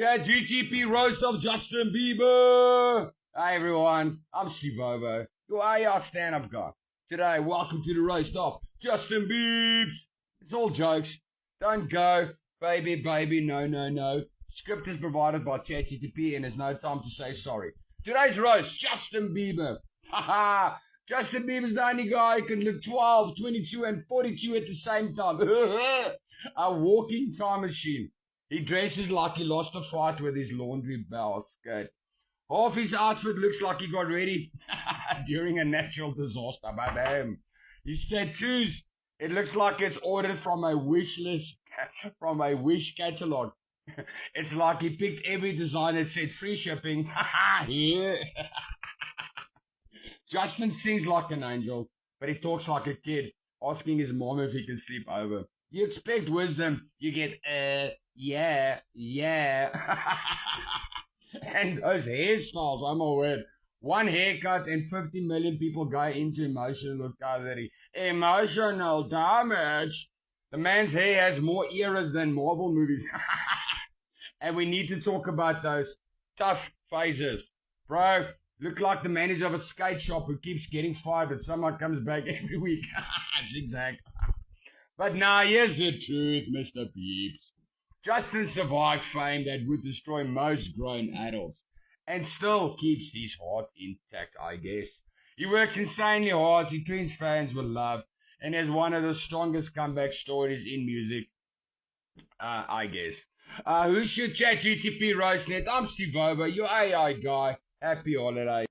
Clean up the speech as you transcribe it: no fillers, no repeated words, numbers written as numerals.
ChatGTP roast of Justin Bieber. Hi everyone, I'm Steve Ovo, your AR stand-up guy. Today, welcome to the roast of Justin Biebs. It's all jokes. Don't go, baby, no. Script is provided by ChatGTP and there's no time to say sorry. Today's roast, Justin Bieber. Haha, Justin Bieber's the only guy who can look 12, 22 and 42 at the same time. A walking time machine. He dresses like he lost a fight with his laundry basket. Half his outfit looks like he got ready during a natural disaster. But his tattoos, it looks like it's ordered from a wish list, from a wish catalog. It's like he picked every design that said free shipping. Yeah. Justin sings like an angel, but he talks like a kid, asking his mom if he can sleep over. You expect wisdom, you get, yeah. And those hairstyles, I'm aware. One haircut and 50 million people go into emotional recovery. Emotional damage. The man's hair has more eras than Marvel movies. And we need to talk about those tough phases. Bro, look like the manager of a skate shop who keeps getting fired, but someone comes back every week. Zigzag. But now, here's the truth, Mr. Peeps. Justin survived fame that would destroy most grown adults and still keeps his heart intact, I guess. He works insanely hard, he treats fans with love, and has one of the strongest comeback stories in music, I guess. Who should ChatGTP roast net? I'm Steve Over, your AI guy. Happy holidays.